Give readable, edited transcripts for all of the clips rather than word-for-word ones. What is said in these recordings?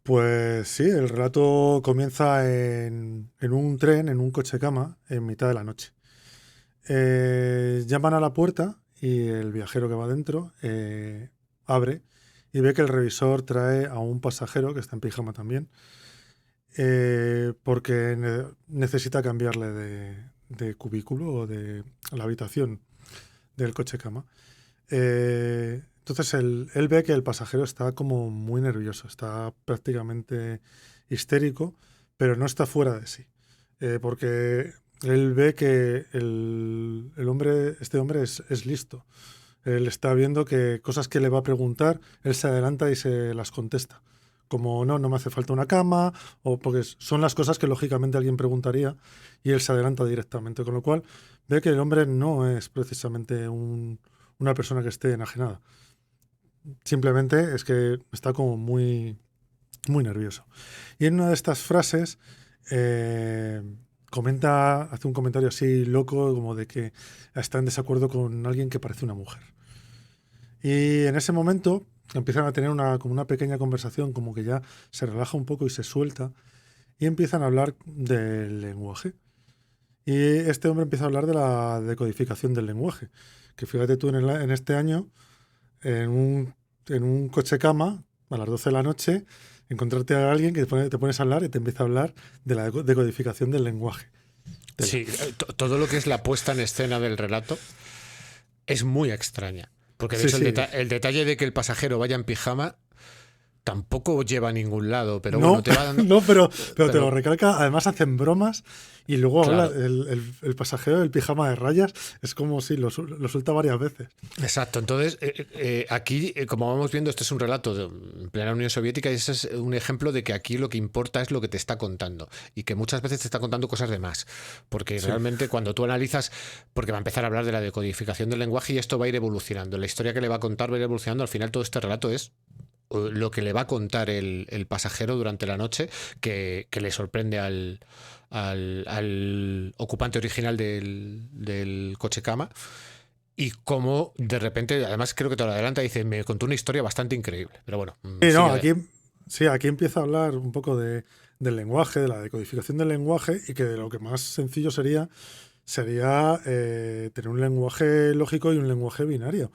Pues sí, el relato comienza en un tren, en un coche cama, en mitad de la noche. Llaman a la puerta y el viajero que va dentro abre y ve que el revisor trae a un pasajero que está en pijama también, porque necesita cambiarle de cubículo o de la habitación del coche cama. Entonces él ve que el pasajero está como muy nervioso, está prácticamente histérico, pero no está fuera de sí. Porque él ve que este hombre es listo. Él está viendo que cosas que le va a preguntar, él se adelanta y se las contesta. Como no me hace falta una cama, o porque son las cosas que lógicamente alguien preguntaría y él se adelanta directamente. Con lo cual ve que el hombre no es precisamente una persona que esté enajenada. Simplemente es que está como muy, muy nervioso. Y en una de estas frases eh, hace un comentario así loco, como de que está en desacuerdo con alguien que parece una mujer. Y en ese momento empiezan a tener como una pequeña conversación, como que ya se relaja un poco y se suelta, y empiezan a hablar del lenguaje. Y este hombre empieza a hablar de la decodificación del lenguaje. Que fíjate tú en este año, en un coche cama, a las 12 de la noche, encontrarte a alguien que te pones a hablar y te empieza a hablar de la decodificación del lenguaje. Tela. Sí, todo lo que es la puesta en escena del relato es muy extraña. Porque de Sí, hecho sí. el detalle de que el pasajero vaya en pijama tampoco lleva a ningún lado, pero bueno, No, te va dando... no, pero te lo Pero recalca. Además hacen bromas y luego habla claro, el pasajero del pijama de rayas. Es como si lo suelta varias veces. exacto. Entonces, aquí, como vamos viendo, este es un relato en plena Unión Soviética y ese es un ejemplo de que aquí lo que importa es lo que te está contando y que muchas veces te está contando cosas de más. Porque Sí. realmente cuando tú analizas, porque va a empezar a hablar de la decodificación del lenguaje y esto va a ir evolucionando. La historia que le va a contar va a ir evolucionando. Al final todo este relato es lo que le va a contar el pasajero durante la noche que le sorprende al ocupante original del coche cama y cómo de repente, además creo que te lo adelanta, dice, me contó una historia bastante increíble. Pero bueno, Sí, no, sigue. aquí empieza a hablar un poco del lenguaje, de la decodificación del lenguaje y que de lo que más sencillo sería tener un lenguaje lógico y un lenguaje binario,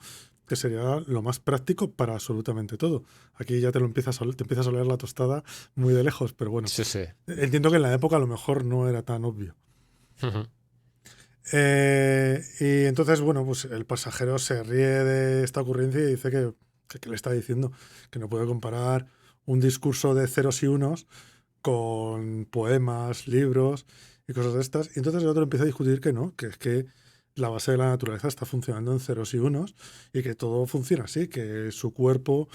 que sería lo más práctico para absolutamente todo. Aquí ya te empiezas a oler la tostada muy de lejos, pero bueno, Sí, sí. entiendo que en la época a lo mejor no era tan obvio. Ujú. Y entonces, bueno, pues el pasajero se ríe de esta ocurrencia y dice que le está diciendo que no puede comparar un discurso de ceros y unos con poemas, libros y cosas de estas. Y entonces el otro empieza a discutir que no, que es que la base de la naturaleza está funcionando en ceros y unos y que todo funciona así, que su cuerpo,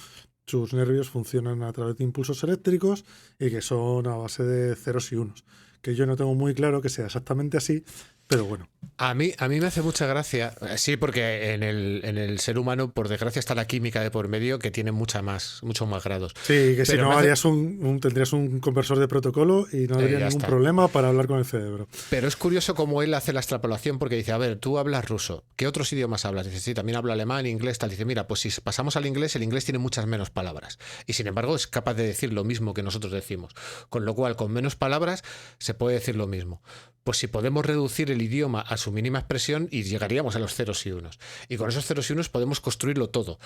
sus nervios funcionan a través de impulsos eléctricos y que son a base de ceros y unos. Que yo no tengo muy claro que sea exactamente así, pero bueno. A mí me hace mucha gracia, sí, porque en el ser humano, por desgracia, está la química de por medio que tiene muchos más grados. Sí, que si Pero me no hace, tendrías un conversor de protocolo y no habría ya ningún está. problema para hablar con el cerebro. Pero es curioso cómo él hace la extrapolación porque dice, a ver, tú hablas ruso, ¿qué otros idiomas hablas? Dice, sí, también hablo alemán, inglés, tal. Dice, mira, pues si pasamos al inglés, el inglés tiene muchas menos palabras. Y sin embargo es capaz de decir lo mismo que nosotros decimos. Con lo cual, con menos palabras se puede decir lo mismo. Pues si podemos reducir el idioma a su mínima expresión y llegaríamos a los ceros y unos. Y con esos ceros y unos podemos construirlo todo.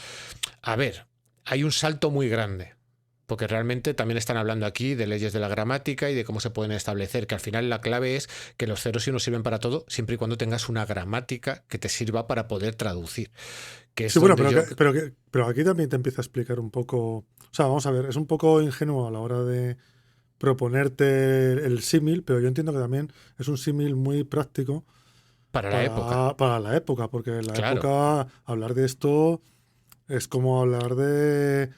A ver, hay un salto muy grande. Porque realmente también están hablando aquí de leyes de la gramática y de cómo se pueden establecer, que al final la clave es que los ceros y unos sirven para todo, siempre y cuando tengas una gramática que te sirva para poder traducir, que es Sí, bueno, donde yo... pero aquí también te empieza a explicar un poco. O sea, vamos a ver, es un poco ingenuo a la hora de proponerte el símil, pero yo entiendo que también es un símil muy práctico Para la época, para la época, porque en la claro. época hablar de esto es como hablar de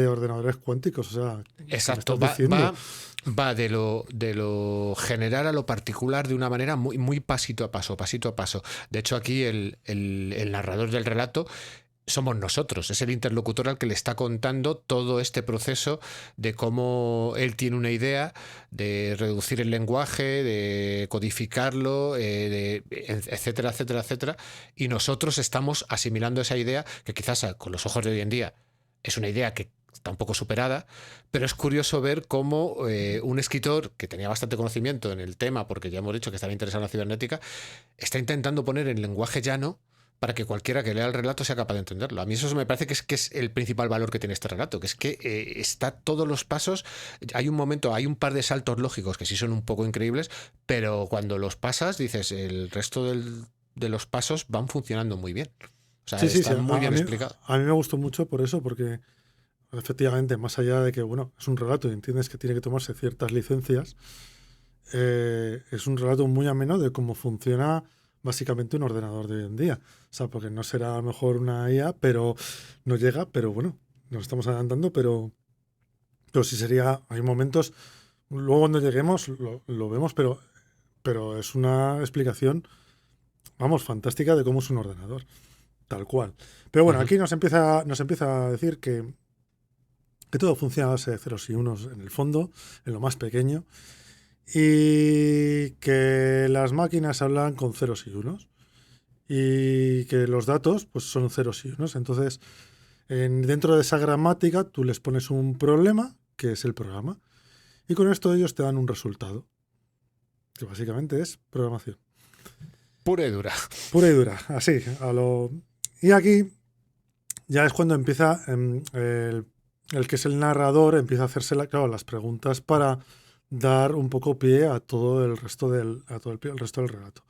ordenadores cuánticos. O sea, ¿qué me Exacto, estás diciendo? va de lo general a lo particular de una manera muy, muy pasito a paso, pasito a paso. De hecho, aquí el narrador del relato somos nosotros, es el interlocutor al que le está contando todo este proceso de cómo él tiene una idea de reducir el lenguaje, de codificarlo, etcétera, etcétera, etcétera, y nosotros estamos asimilando esa idea que quizás con los ojos de hoy en día es una idea que está un poco superada, pero es curioso ver cómo un escritor que tenía bastante conocimiento en el tema, porque ya hemos dicho que estaba interesado en la cibernética, está intentando poner en lenguaje llano para que cualquiera que lea el relato sea capaz de entenderlo. A mí eso me parece que es el principal valor que tiene este relato, que es que está todos los pasos, hay un momento, hay un par de saltos lógicos que sí son un poco increíbles, pero cuando los pasas, dices, el resto de los pasos van funcionando muy bien. O sea, Sí, sí, sí. están muy bien explicados. A mí me gustó mucho por eso, porque efectivamente, más allá de que, bueno, es un relato y entiendes que tiene que tomarse ciertas licencias, es un relato muy ameno de cómo funciona básicamente un ordenador de hoy en día. O sea, porque no será a lo mejor una IA, pero no llega, pero bueno, nos estamos adelantando, pero sí sería, hay momentos, luego cuando lleguemos lo vemos, pero es una explicación, vamos, fantástica de cómo es un ordenador, tal cual. Pero bueno, Ujú. aquí nos empieza a decir que todo funciona a base de ceros y unos en el fondo, en lo más pequeño, y que las máquinas hablan con ceros y unos, y que los datos pues son ceros y unos. Entonces, dentro de esa gramática, tú les pones un problema, que es el programa, y con esto ellos te dan un resultado, que básicamente es programación. Pura y dura. Pura y dura, así, Y aquí ya es cuando empieza el que es el narrador, empieza a hacerse claro, las preguntas para dar un poco pie a todo el resto el resto del relato.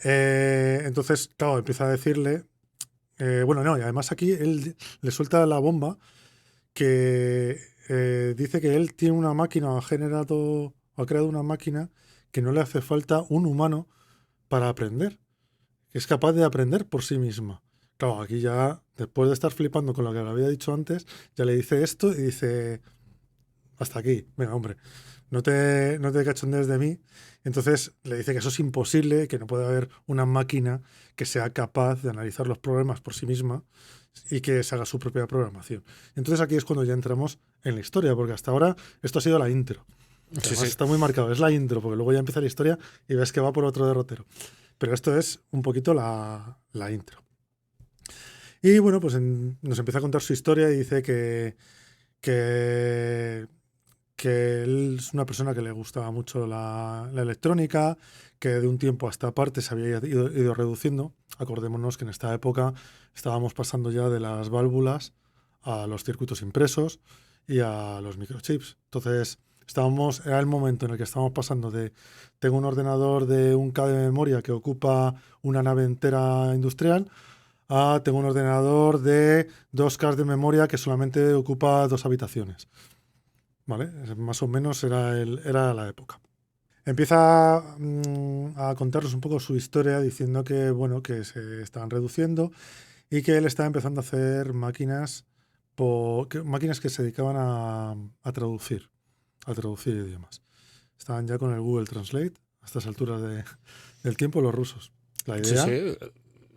Entonces, claro, empieza a decirle, bueno, no, y además aquí él le suelta la bomba que dice que él tiene una máquina, ha creado una máquina que no le hace falta un humano para aprender, que es capaz de aprender por sí misma. Claro, aquí ya, después de estar flipando con lo que le había dicho antes, ya le dice esto y dice, hasta aquí, venga, hombre, no te cachondees de mí. Entonces le dice que eso es imposible, que no puede haber una máquina que sea capaz de analizar los problemas por sí misma y que se haga su propia programación. Entonces aquí es cuando ya entramos en la historia, porque hasta ahora esto ha sido la intro. Que Sí, además sí. está muy marcado, es la intro, porque luego ya empieza la historia y ves que va por otro derrotero. Pero esto es un poquito la intro. Y bueno, pues nos empieza a contar su historia y dice que, que él es una persona que le gustaba mucho la electrónica, que de un tiempo a esta parte se había ido reduciendo. Acordémonos que en esta época estábamos pasando ya de las válvulas a los circuitos impresos y a los microchips. Entonces, era el momento en el que estábamos pasando de tengo un ordenador de 1K de memoria que ocupa una nave entera industrial a tengo un ordenador de 2K de memoria que solamente ocupa 2 habitaciones. ¿Vale? Más o menos era la época. Empieza a contarnos un poco su historia diciendo que, bueno, que se estaban reduciendo y que él estaba empezando a hacer máquinas que se dedicaban a traducir idiomas. Estaban ya con el Google Translate a estas alturas del tiempo los rusos. La Sí, idea sí.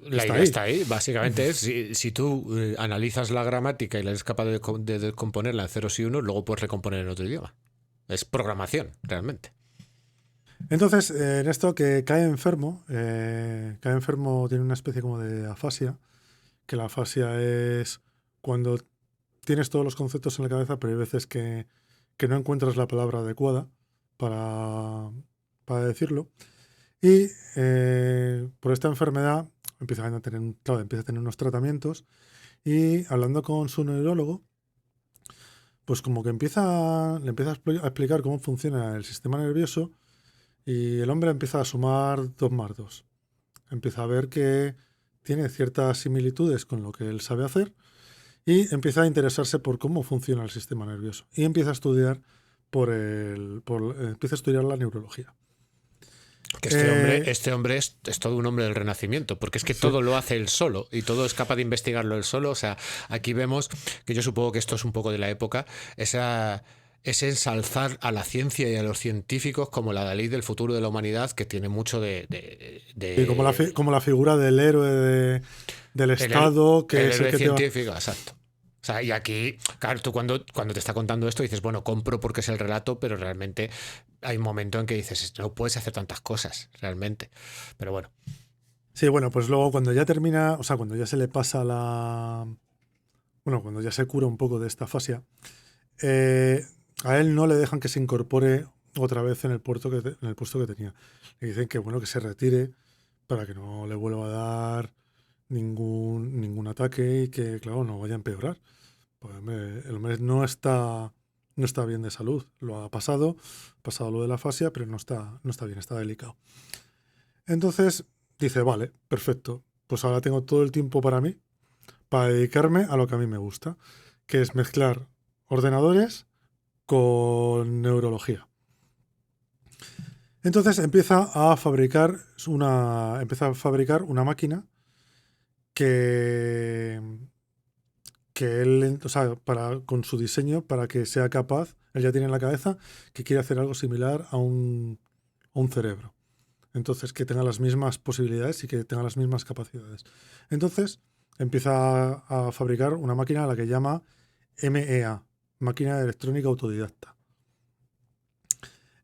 La está idea ahí. está ahí. Básicamente es, si tú analizas la gramática y la eres capaz de descomponerla en ceros y unos, luego puedes recomponer en otro idioma. Es programación, realmente. Entonces, en esto que cae enfermo, tiene una especie como de afasia, que la afasia es cuando tienes todos los conceptos en la cabeza, pero hay veces que no encuentras la palabra adecuada para, para decirlo. Y por esta enfermedad empieza a tener unos tratamientos y hablando con su neurólogo, pues como que le empieza a explicar cómo funciona el sistema nervioso y el hombre empieza a sumar 2 más 2. Empieza a ver que tiene ciertas similitudes con lo que él sabe hacer y empieza a interesarse por cómo funciona el sistema nervioso y empieza a estudiar empieza a estudiar la neurología. Que Eh, este hombre es todo un hombre del Renacimiento, porque es que sí, todo lo hace él solo y todo es capaz de investigarlo él solo. O sea, aquí vemos que yo supongo que esto es un poco de la época, ese ensalzar a la ciencia y a los científicos como la ley del futuro de la humanidad, que tiene mucho y como la figura del héroe del el, héroe- Estado, que el es el héroe que te va... científico, exacto. O sea, y aquí, claro, tú cuando te está contando esto dices, bueno, compro porque es el relato, pero realmente hay un momento en que dices, no puedes hacer tantas cosas, realmente. Pero bueno. Sí, bueno, pues luego cuando ya termina, o sea, cuando ya se le pasa bueno, cuando ya se cura un poco de esta fascia, a él no le dejan que se incorpore otra vez en el puesto que tenía. Le dicen que bueno, que se retire para que no le vuelva a dar ningún ataque y que, claro, no vaya a empeorar. Pues, el hombre no está bien de salud. Lo ha pasado lo de la fascia, pero no está bien, está delicado. Entonces dice, vale, perfecto, pues ahora tengo todo el tiempo para mí, para dedicarme a lo que a mí me gusta, que es mezclar ordenadores con neurología. Entonces empieza a fabricar una máquina que él, o sea, con su diseño, para que sea capaz, él ya tiene en la cabeza que quiere hacer algo similar a un cerebro. Entonces, que tenga las mismas posibilidades y que tenga las mismas capacidades. Entonces, empieza a fabricar una máquina a la que llama MEA, Máquina Electrónica Autodidacta.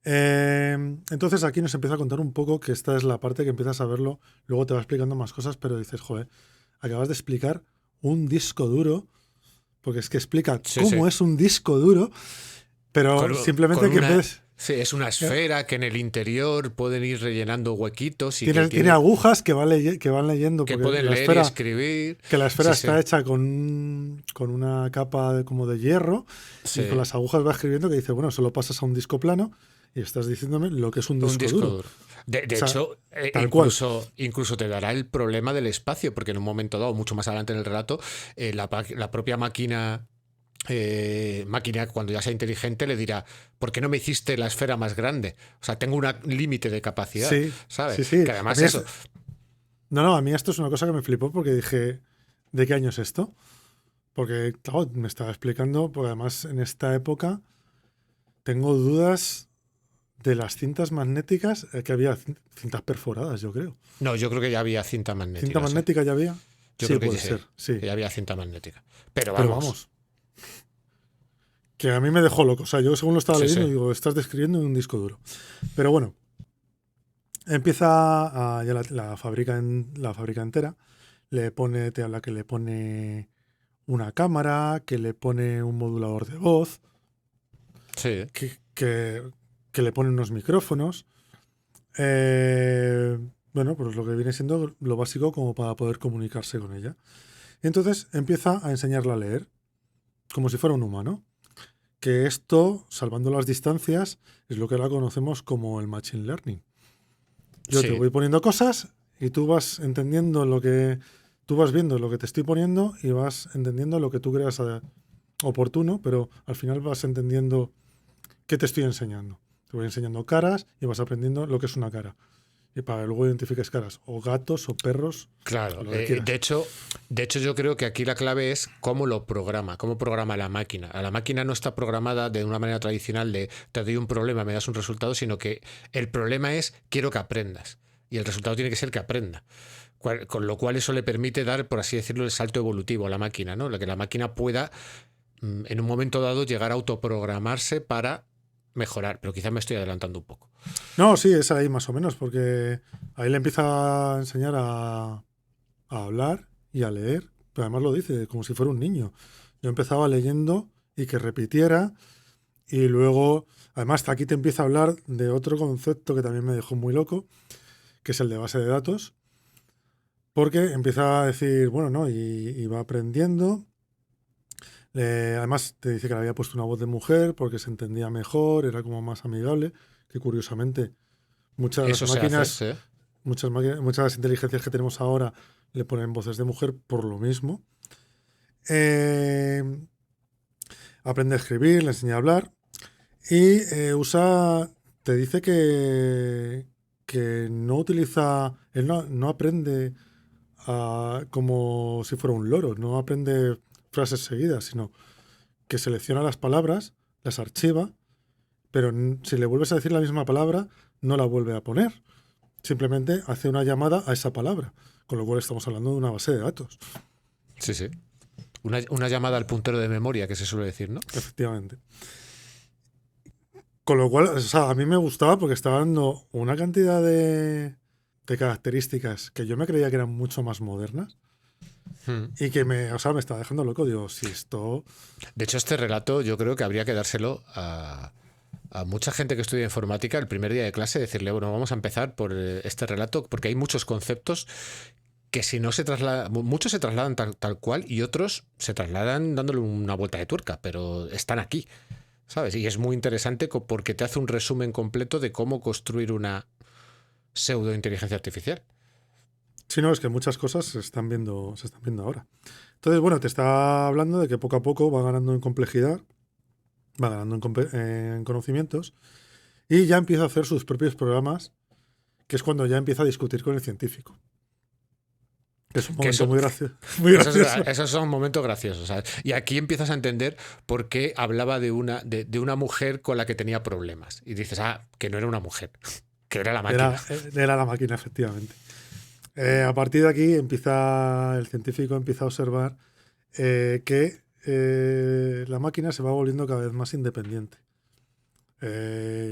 Entonces, aquí nos empieza a contar un poco, que esta es la parte que empiezas a verlo, luego te va explicando más cosas, pero dices, joder, acabas de explicar un disco duro, porque es que explica cómo es un disco duro, pero simplemente que puedes... Sí, es una esfera que en el interior pueden ir rellenando huequitos. Y tiene agujas que van leyendo. Que pueden leer y escribir. Que la esfera está hecha con una capa como de hierro y con las agujas va escribiendo, que dice, bueno, solo pasas a un disco plano y estás diciéndome lo que es un disco duro. De hecho, incluso te dará el problema del espacio, porque en un momento dado, mucho más adelante en el relato, la propia máquina cuando ya sea inteligente le dirá, ¿por qué no me hiciste la esfera más grande? O sea, tengo un límite de capacidad, ¿sabes? Sí. Que además eso... a mí esto es una cosa que me flipó, porque dije, ¿de qué año es esto? Porque, claro, me estaba explicando, porque además en esta época tengo dudas de las cintas magnéticas, que había cintas perforadas, yo creo. No, yo creo que ya había cinta magnética. ¿Cinta magnética ya había? Yo creo que puede ser. Sí, que ya había cinta magnética. Pero vamos. Que a mí me dejó loco. O sea, yo según lo estaba leyendo, digo, estás describiendo un disco duro. Pero bueno, empieza ya la fábrica entera. Te habla que le pone una cámara, que le pone un modulador de voz, que le pone unos micrófonos. Bueno, pues lo que viene siendo lo básico como para poder comunicarse con ella. Y entonces empieza a enseñarla a leer, como si fuera un humano. Que esto, salvando las distancias, es lo que ahora conocemos como el Machine Learning. Yo te voy poniendo cosas y tú vas entendiendo tú vas viendo lo que te estoy poniendo y vas entendiendo lo que tú creas oportuno, pero al final vas entendiendo qué te estoy enseñando. Te voy enseñando caras y vas aprendiendo lo que es una cara. Y para que luego identifiques caras, o gatos, o perros. Claro, de hecho yo creo que aquí la clave es cómo programa la máquina. A la máquina no está programada de una manera tradicional de te doy un problema, me das un resultado, sino que el problema es quiero que aprendas. Y el resultado tiene que ser que aprenda. Con lo cual eso le permite dar, por así decirlo, el salto evolutivo a la máquina, ¿no? Que la máquina pueda, en un momento dado, llegar a autoprogramarse para mejorar, pero quizás me estoy adelantando un poco. No, sí, es ahí más o menos, porque ahí le empieza a enseñar a hablar y a leer, pero además lo dice como si fuera un niño. Yo empezaba leyendo y que repitiera, y luego, además aquí te empieza a hablar de otro concepto que también me dejó muy loco, que es el de base de datos, porque empieza a decir, bueno, no, y va aprendiendo. Además te dice que le había puesto una voz de mujer porque se entendía mejor, era como más amigable, que curiosamente muchas de las máquinas, muchas de las inteligencias que tenemos ahora le ponen voces de mujer por lo mismo. Aprende a escribir, le enseña a hablar y te dice que no utiliza, él no aprende como si fuera un loro, no aprende frases seguidas, sino que selecciona las palabras, las archiva, pero si le vuelves a decir la misma palabra, no la vuelve a poner. Simplemente hace una llamada a esa palabra, con lo cual estamos hablando de una base de datos. Sí, sí. Una llamada al puntero de memoria, que se suele decir, ¿no? Efectivamente. Con lo cual, o sea, a mí me gustaba porque estaba dando una cantidad de características que yo me creía que eran mucho más modernas. Mm. y que me está dejando loco. Digo, si esto... De hecho, este relato yo creo que habría que dárselo a mucha gente que estudia informática el primer día de clase, decirle, bueno, vamos a empezar por este relato, porque hay muchos conceptos que si no se trasladan, muchos se trasladan tal cual y otros se trasladan dándole una vuelta de tuerca, pero están aquí, ¿sabes? Y es muy interesante porque te hace un resumen completo de cómo construir una pseudo inteligencia artificial. Sí, no, es que muchas cosas se están viendo ahora. Entonces, bueno, te está hablando de que poco a poco va ganando en complejidad, va ganando en conocimientos y ya empieza a hacer sus propios programas, que es cuando ya empieza a discutir con el científico. Es un Que momento eso, muy gracioso. Muy gracioso. esos son momentos graciosos, ¿sabes? Y aquí empiezas a entender por qué hablaba de una mujer con la que tenía problemas. Y dices, que no era una mujer, que era la máquina. Era la máquina, efectivamente. A partir de aquí el científico empieza a observar que la máquina se va volviendo cada vez más independiente.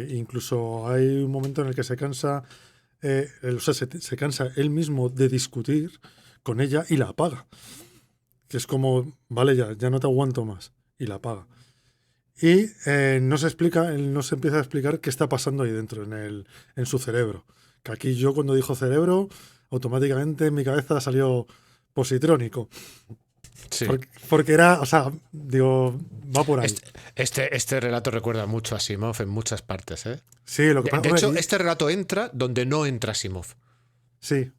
Incluso hay un momento en el que se cansa, se cansa él mismo de discutir con ella y la apaga. Que es como, vale, ya no te aguanto más. Y la apaga. Y no se explica, él no se empieza a explicar qué está pasando ahí dentro, en su cerebro. Que aquí yo cuando dijo cerebro, automáticamente en mi cabeza salió positrónico. Sí. Porque era, o sea, digo, va por ahí. Este relato recuerda mucho a Asimov en muchas partes, ¿eh? Sí, lo que pasa... De hecho, este relato entra donde no entra Asimov, Sí,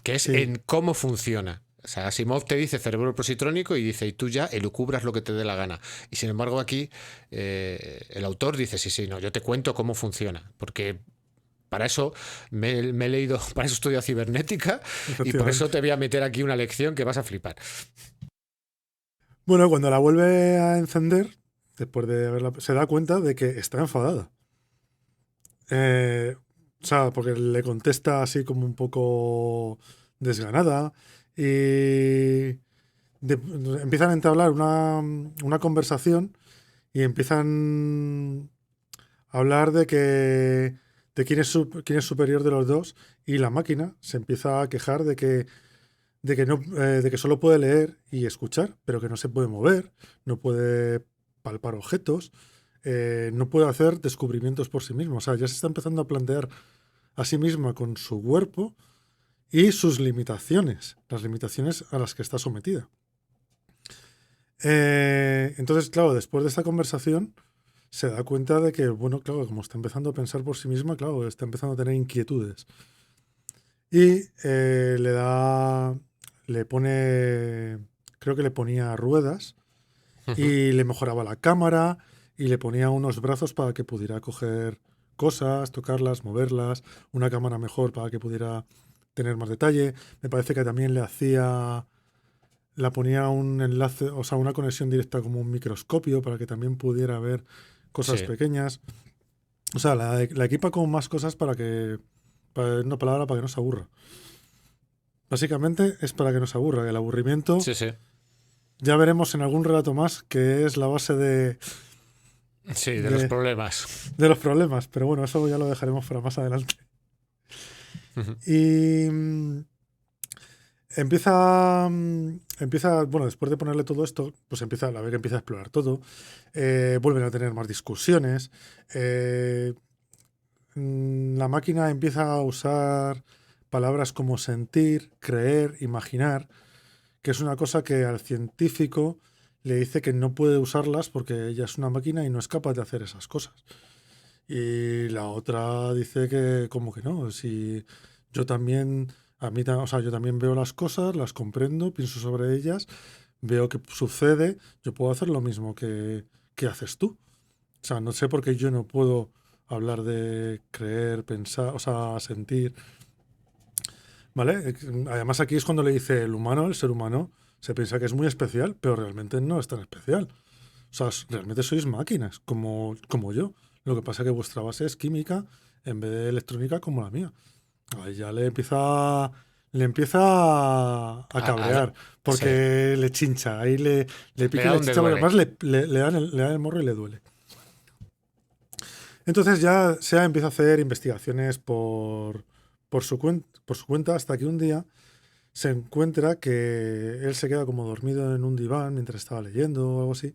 que es sí. en cómo funciona. O sea, Asimov te dice cerebro positrónico y dice, y tú ya elucubras lo que te dé la gana. Y sin embargo aquí el autor dice, sí, no, yo te cuento cómo funciona, porque para eso me he leído, para eso estudio cibernética y por eso Efectivamente. te voy a meter aquí una lección que vas a flipar. Bueno, cuando la vuelve a encender, después de haberla... se da cuenta de que está enfadada. O sea, porque le contesta así como un poco desganada y empiezan a entablar una conversación y empiezan a hablar de quién es superior de los dos y la máquina se empieza a quejar de que solo puede leer y escuchar, pero que no se puede mover, no puede palpar objetos, no puede hacer descubrimientos por sí mismo. O sea, ya se está empezando a plantear a sí misma con su cuerpo y sus limitaciones, las limitaciones a las que está sometida. Entonces, claro, después de esta conversación, se da cuenta de que, bueno, claro, como está empezando a pensar por sí misma, claro, está empezando a tener inquietudes. Y le pone, creo que le ponía ruedas y le mejoraba la cámara y le ponía unos brazos para que pudiera coger cosas, tocarlas, moverlas, una cámara mejor para que pudiera tener más detalle. Me parece que también la ponía un enlace, o sea, una conexión directa como un microscopio para que también pudiera ver cosas Sí, pequeñas. O sea, la equipa con más cosas para una palabra, para que no se aburra. Básicamente es para que no se aburra. El aburrimiento, sí. ya veremos en algún relato más, que es la base Sí, de los de, problemas. de los problemas. Pero bueno, eso ya lo dejaremos para más adelante. Y empieza, bueno, después de ponerle todo esto, pues empieza a ver que empieza a explorar todo. Vuelven a tener más discusiones. La máquina empieza a usar palabras como sentir, creer, imaginar, que es una cosa que al científico le dice que no puede usarlas porque ella es una máquina y no es capaz de hacer esas cosas. Y la otra dice que como que no, si yo también, o sea, yo también veo las cosas, las comprendo, pienso sobre ellas, veo que sucede, yo puedo hacer lo mismo que haces tú. O sea, no sé por qué yo no puedo hablar de creer, pensar, o sea, sentir. ¿Vale? Además aquí es cuando le dice el ser humano, se piensa que es muy especial, pero realmente no es tan especial. O sea, realmente sois máquinas, como yo. Lo que pasa es que vuestra base es química en vez de electrónica como la mía. Ahí ya le empieza a A- cabrear, sí, porque le chincha, ahí le le pica y da le donde chincha, porque duele. además le dan el morro y le duele. Entonces ya SEA empieza a hacer investigaciones por su cuenta hasta que un día se encuentra que él se queda como dormido en un diván mientras estaba leyendo o algo así,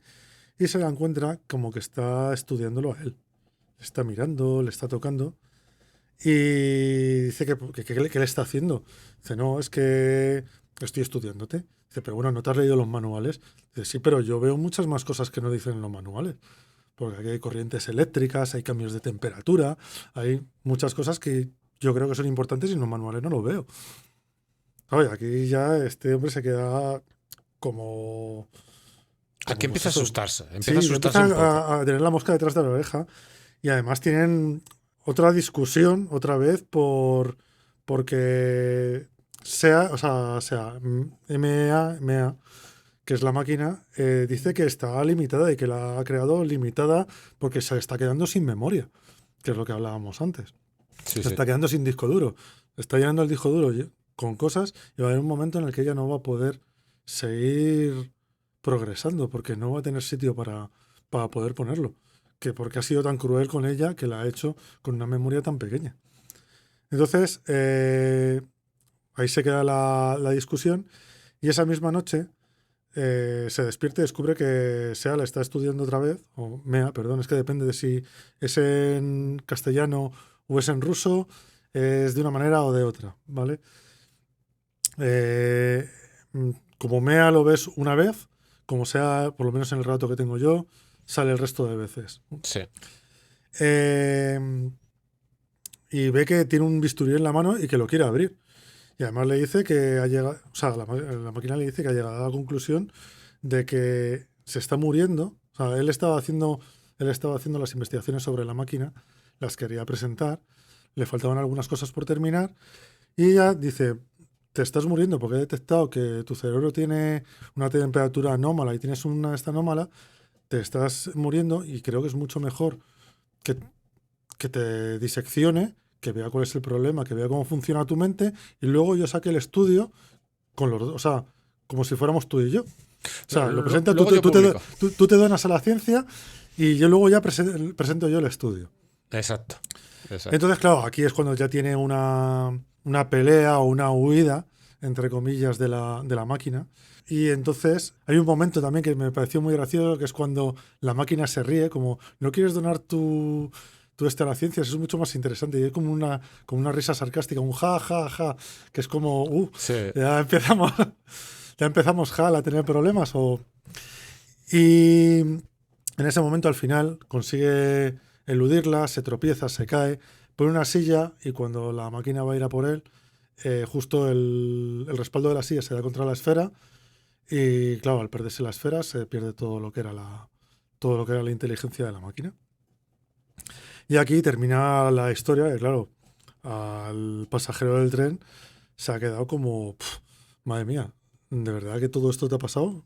y se la encuentra como que está estudiándolo a él. Le está mirando, le está tocando, y dice que le está haciendo. Dice, no, es que estoy estudiándote. Dice, pero bueno, ¿no te has leído los manuales? Dice, sí, pero yo veo muchas más cosas que no dicen en los manuales. Porque aquí hay corrientes eléctricas, hay cambios de temperatura, hay muchas cosas que yo creo que son importantes y en los manuales no lo veo. Oye, aquí ya este hombre se queda como, Aquí pues empieza a eso. asustarse, empieza a Sí, asustarse empieza un poco. a tener la mosca detrás de la oreja y además tienen otra discusión otra vez porque MEA, que es la máquina, dice que está limitada y que la ha creado limitada porque se está quedando sin memoria, que es lo que hablábamos antes. Sí, Se sí. está quedando sin disco duro. Está llenando el disco duro con cosas y va a haber un momento en el que ella no va a poder seguir progresando porque no va a tener sitio para poder ponerlo. Que porque ha sido tan cruel con ella que la ha hecho con una memoria tan pequeña. Entonces, ahí se queda la discusión y esa misma noche se despierta y descubre que Sea la está estudiando otra vez, o Mea, perdón, es que depende de si es en castellano o es en ruso, es de una manera o de otra, ¿vale? Eh, mm, Como Mea lo ves una vez, como Sea, por lo menos en el rato que tengo yo, sale el resto de veces. Sí. Eh, y ve que tiene un bisturí en la mano y que lo quiere abrir. Y además le dice que ha llegado, o sea, la máquina le dice que ha llegado a la conclusión de que se está muriendo. O sea, él estaba haciendo las investigaciones sobre la máquina, las quería presentar, le faltaban algunas cosas por terminar, y ella dice, te estás muriendo porque he detectado que tu cerebro tiene una temperatura anómala y tienes una esta anómala, te estás muriendo y creo que es mucho mejor que que te diseccione, que vea cuál es el problema, que vea cómo funciona tu mente y luego yo saque el estudio con los dos, o sea, como si fuéramos tú y yo. O sea, lo presenta, Luego yo publico. tú te donas a la ciencia y yo luego ya presento yo el estudio. Exacto, exacto. Entonces, claro, aquí es cuando ya tiene una pelea o una huida, entre comillas, de la máquina. Y entonces hay un momento también que me pareció muy gracioso, que es cuando la máquina se ríe, como, ¿no quieres donar tu a la ciencia? Eso es mucho más interesante. Y hay como una risa sarcástica, un ja, ja, ja, que es como, Sí. ya empezamos, ya empezamos, ja, a tener problemas. Y en ese momento, al final, consigue eludirla, se tropieza, se cae, pone una silla y cuando la máquina va a ir a por él, justo el respaldo de la silla se da contra la esfera y, claro, al perderse la esfera se pierde todo lo que era la inteligencia de la máquina. Y aquí termina la historia y, claro, al pasajero del tren se ha quedado como, madre mía, ¿de verdad que todo esto te ha pasado?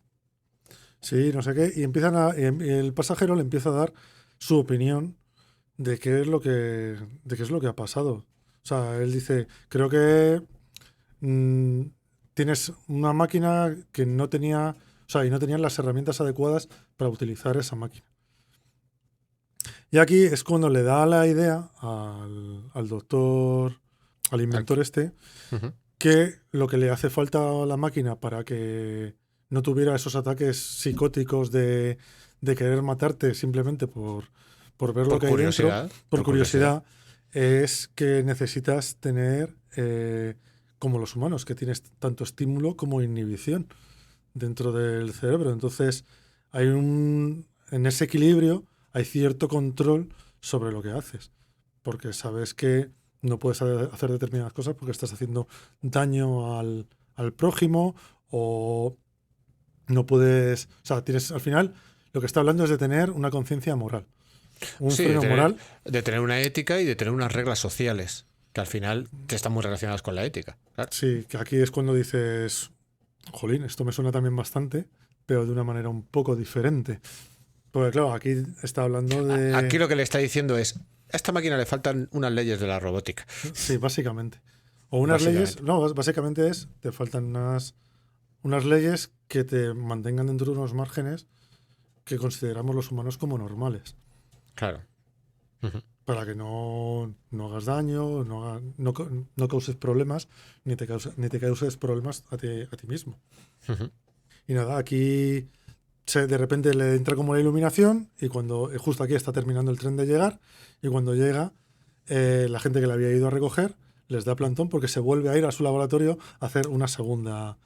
Sí, no sé qué. Y el pasajero le empieza a dar su opinión de qué es lo que ha pasado. O sea, él dice, creo que mm, tienes una máquina que no tenía, o sea, y no tenían las herramientas adecuadas para utilizar esa máquina. Y aquí es cuando le da la idea al doctor, al Al- inventor este, Ujú. que lo que le hace falta a la máquina para que no tuviera esos ataques psicóticos de querer matarte simplemente por ver lo Por que hay dentro, curiosidad, por por curiosidad. curiosidad, es que necesitas tener, como los humanos, que tienes tanto estímulo como inhibición dentro del cerebro. Entonces, en ese equilibrio hay cierto control sobre lo que haces, porque sabes que no puedes hacer determinadas cosas porque estás haciendo daño al prójimo o no puedes, o sea, al final lo que está hablando es de tener una conciencia moral, un Sí, freno moral. de tener una ética y de tener unas reglas sociales, que al final te están muy relacionadas con la ética. Claro. Sí, que aquí es cuando dices, jolín, esto me suena también bastante, pero de una manera un poco diferente. Porque claro, aquí está hablando Aquí de. lo que le está diciendo es, a esta máquina le faltan unas leyes de la robótica, Sí, básicamente. O unas leyes, básicamente. no, básicamente te faltan unas leyes que te mantengan dentro de unos márgenes que consideramos los humanos como normales. Claro. Ujú, para que no hagas daño, no causes problemas, ni te causes problemas a ti mismo. ujú. Y nada, aquí de repente le entra como la iluminación y cuando justo aquí está terminando el tren de llegar y cuando llega, la gente que le había ido a recoger les da plantón porque se vuelve a ir a su laboratorio a hacer una segunda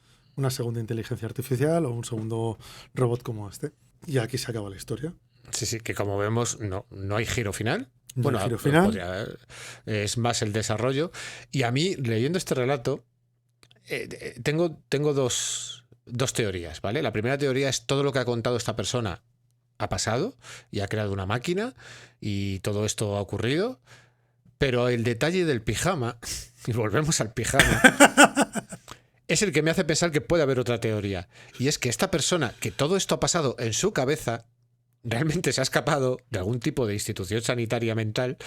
inteligencia artificial o un segundo robot como este. Y aquí se acaba la historia. Sí, sí, que como vemos no hay giro final. No hay Bueno, giro final. es más el desarrollo. Y a mí, leyendo este relato, tengo dos teorías, ¿vale? La primera teoría es todo lo que ha contado esta persona ha pasado y ha creado una máquina y todo esto ha ocurrido, pero el detalle del pijama, y volvemos al pijama, es el que me hace pensar que puede haber otra teoría. Y es que esta persona, que todo esto ha pasado en su cabeza, realmente se ha escapado de algún tipo de institución sanitaria mental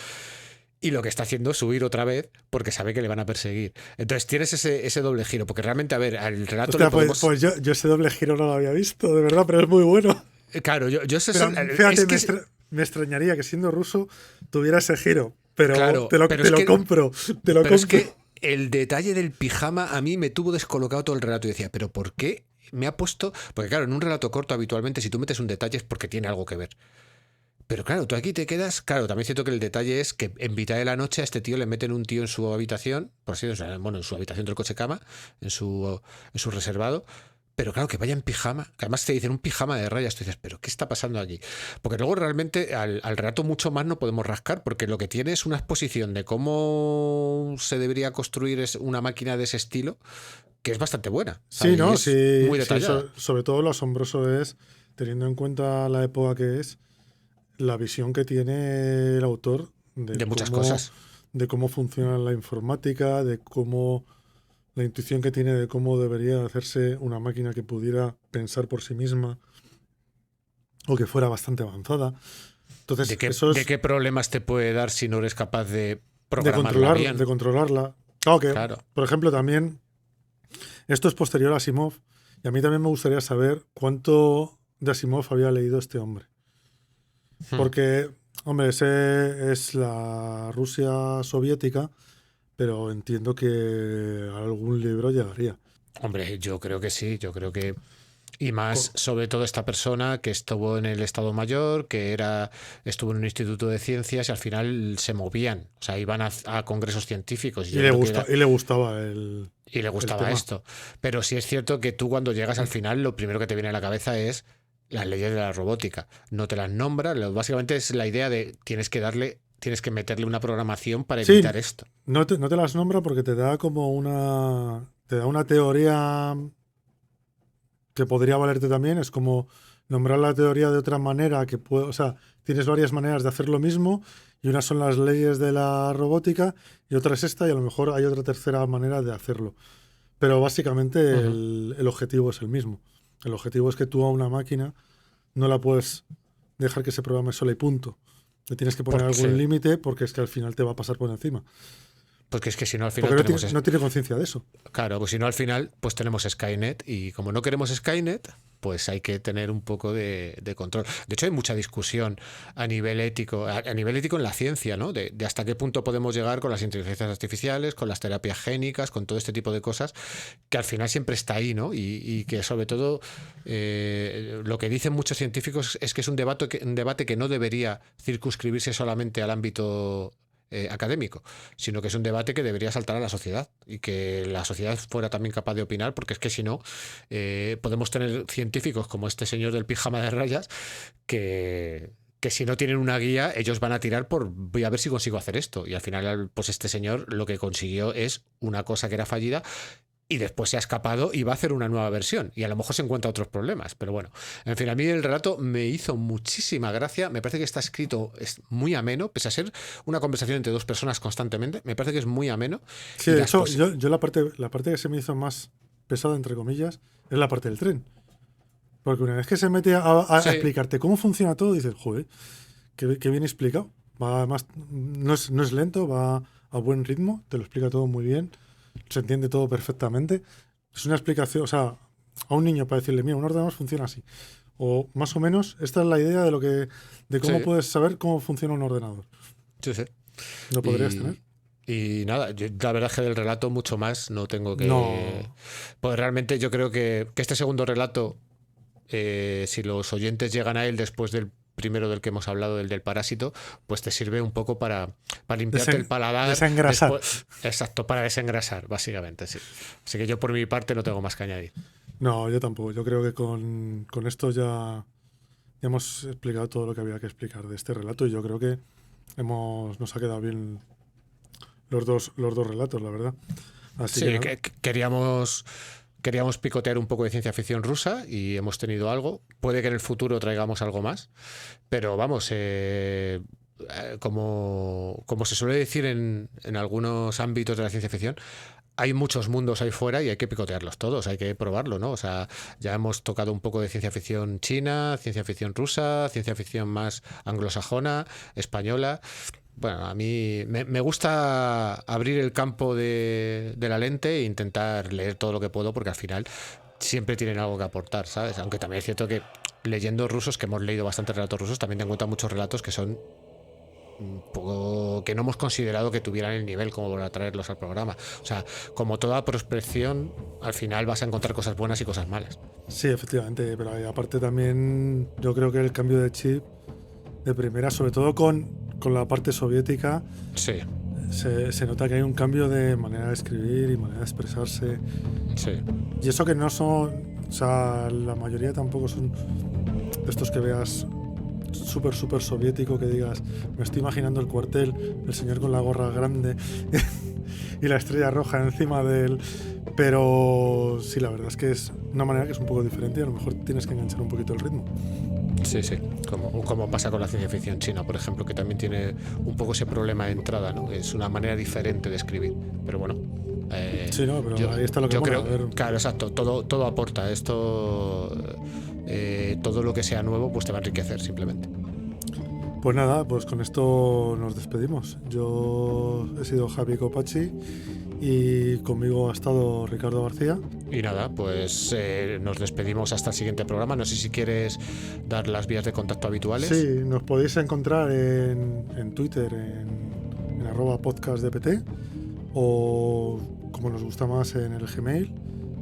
y lo que está haciendo es huir otra vez porque sabe que le van a perseguir. Entonces tienes ese doble giro, porque realmente, a ver, al relato Hostia, le podemos... pues yo ese doble giro no lo había visto, de verdad, pero es muy bueno. Claro, yo sé... Pero fíjate, Es que... me extrañaría que siendo ruso tuviera ese giro. Pero Claro, pero te es lo que... compro. Te lo Pero es compro. que el detalle del pijama a mí me tuvo descolocado todo el relato y decía, ¿pero por qué me ha puesto...? Porque claro, en un relato corto habitualmente si tú metes un detalle es porque tiene algo que ver. Pero claro, tú aquí te quedas. Claro, también siento que el detalle es que en mitad de la noche a este tío le meten un tío en su habitación, por así decirlo, bueno, en su habitación del coche cama, en su reservado. Pero claro, que vaya en pijama, que además te dicen un pijama de rayas, tú dices, ¿pero qué está pasando aquí? Porque luego realmente al relato mucho más no podemos rascar, porque lo que tiene es una exposición de cómo se debería construir una máquina de ese estilo, que es bastante buena, Sí, ¿sabes? Y ¿no? es Sí, muy sí, detallada. sobre todo lo asombroso es, teniendo en cuenta la época que es, la visión que tiene el autor De muchas cosas. de cómo funciona la informática, de cómo la intuición que tiene de cómo debería hacerse una máquina que pudiera pensar por sí misma o que fuera bastante avanzada. Entonces, eso De es qué problemas te puede dar si no eres capaz de programarla de bien? controlarla. Claro que, Claro. por ejemplo, también esto es posterior a Asimov y a mí también me gustaría saber cuánto de Asimov había leído este hombre. Hmm. Porque, hombre, ese es la Rusia soviética, pero entiendo que algún libro llegaría. Hombre, yo creo que sí, yo creo que... Y más Co- sobre todo esta persona que estuvo en el Estado Mayor, estuvo en un instituto de ciencias y al final se movían, o sea, iban a congresos científicos y yo creo que era, y le gustaba y le el gustaba tema. esto. Pero sí es cierto que tú cuando llegas al final lo primero que te viene a la cabeza es las leyes de la robótica. No te las nombra, básicamente es la idea de tienes que meterle una programación para Sí, evitar esto. no te las nombra porque te da como te da una teoría que podría valerte también. Es como nombrar la teoría de otra manera que puede, o sea, tienes varias maneras de hacer lo mismo y unas son las leyes de la robótica y otra es esta y a lo mejor hay otra tercera manera de hacerlo. Pero básicamente Ujú. el objetivo es el mismo. El objetivo es que tú a una máquina no la puedes dejar que se programe sola y punto. Le tienes que poner Porque, algún límite porque es que al final te va a pasar por encima. porque es que si no al final Porque tenemos... no tiene conciencia de eso. Claro, pues si no al final pues tenemos Skynet y como no queremos Skynet, pues hay que tener un poco de control. De hecho hay mucha discusión a nivel ético, a nivel ético en la ciencia, ¿no? De hasta qué punto podemos llegar con las inteligencias artificiales, con las terapias génicas, con todo este tipo de cosas, que al final siempre está ahí, ¿no? Y que sobre todo lo que dicen muchos científicos es que es un debate que no debería circunscribirse solamente al ámbito académico, sino que es un debate que debería saltar a la sociedad y que la sociedad fuera también capaz de opinar, porque es que si no, podemos tener científicos como este señor del pijama de rayas que si no tienen una guía, ellos van a tirar por voy a ver si consigo hacer esto. Y al final, pues este señor lo que consiguió es una cosa que era fallida y después se ha escapado y va a hacer una nueva versión. Y a lo mejor se encuentra otros problemas. Pero bueno, en fin, a mí el relato me hizo muchísima gracia. Me parece que está escrito es muy ameno, pese a ser una conversación entre dos personas constantemente. Me parece que es muy ameno. Sí, Y de las hecho, pos la parte que se me hizo más pesada, entre comillas, es la parte del tren. Porque una vez que se mete a Sí, explicarte cómo funciona todo, dices, joder, qué bien explicado. Va además, no es lento, va a buen ritmo, te lo explica todo muy bien, se entiende todo perfectamente. Es una explicación, o sea, a un niño para decirle, mira, un ordenador funciona así. O más o menos, esta es la idea de de cómo sí. puedes saber cómo funciona un ordenador. Sí, sí. ¿No podrías tener? Y nada, la verdad es que del relato mucho más no tengo que... No. Pues realmente yo creo que este segundo relato, si los oyentes llegan a él después del primero del que hemos hablado, del parásito, pues te sirve un poco para limpiarte el paladar. Desengrasar. Exacto, para desengrasar, básicamente, sí. Así que yo por mi parte no tengo más que añadir. No, yo tampoco. Yo creo que con esto ya hemos explicado todo lo que había que explicar de este relato y yo creo que nos ha quedado bien los dos relatos, la verdad. Así Sí, que queríamos picotear un poco de ciencia ficción rusa y hemos tenido algo. Puede que en el futuro traigamos algo más, pero vamos, como se suele decir en algunos ámbitos de la ciencia ficción, hay muchos mundos ahí fuera y hay que picotearlos todos, hay que probarlo, ¿no? O sea, ya hemos tocado un poco de ciencia ficción china, ciencia ficción rusa, ciencia ficción más anglosajona, española. Bueno, a mí me gusta abrir el campo de la lente e intentar leer todo lo que puedo porque al final siempre tienen algo que aportar, ¿sabes? Aunque también es cierto que leyendo rusos, que hemos leído bastantes relatos rusos, también te encuentras muchos relatos que son un poco que no hemos considerado que tuvieran el nivel como para traerlos al programa. O sea, como toda prospección, al final vas a encontrar cosas buenas y cosas malas. sí, efectivamente, pero aparte también yo creo que el cambio de chip de primera, sobre todo con la parte soviética, Sí, se nota que hay un cambio de manera de escribir y manera de expresarse. sí. Y eso que no son, o sea, la mayoría tampoco son de estos que veas súper soviético, que digas, me estoy imaginando el cuartel, el señor con la gorra grande y la estrella roja encima de él. Pero sí, la verdad es que es una manera que es un poco diferente y a lo mejor tienes que enganchar un poquito el ritmo. Sí, sí, como pasa con la ciencia ficción china, por ejemplo, que también tiene un poco ese problema de entrada, ¿no? Es una manera diferente de escribir, pero bueno. Sí, no, pero ahí está lo que yo mola, creo, a ver. claro, exacto, todo aporta. Esto, todo lo que sea nuevo, pues te va a enriquecer simplemente. Pues nada, pues con esto nos despedimos. Yo he sido Javi Copachi y conmigo ha estado Ricardo García. Y nada, pues nos despedimos hasta el siguiente programa. No sé si quieres dar las vías de contacto habituales. Sí, nos podéis encontrar en Twitter, en @podcastdpt, o como nos gusta más en el Gmail,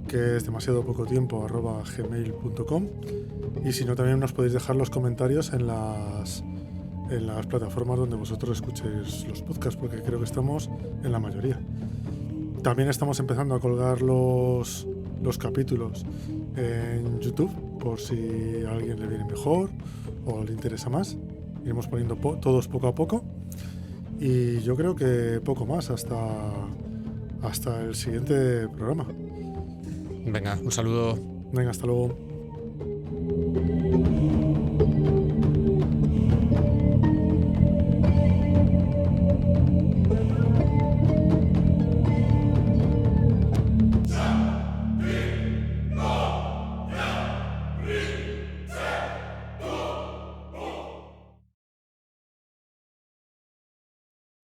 que es demasiado poco tiempo, @gmail.com. Y si no, también nos podéis dejar los comentarios en las plataformas donde vosotros escuchéis los podcasts, porque creo que estamos en la mayoría. También estamos empezando a colgar los capítulos en YouTube, por si a alguien le viene mejor o le interesa más. Iremos poniendo todos poco a poco. Y yo creo que poco más hasta el siguiente programa. Venga, un saludo. Venga, hasta luego.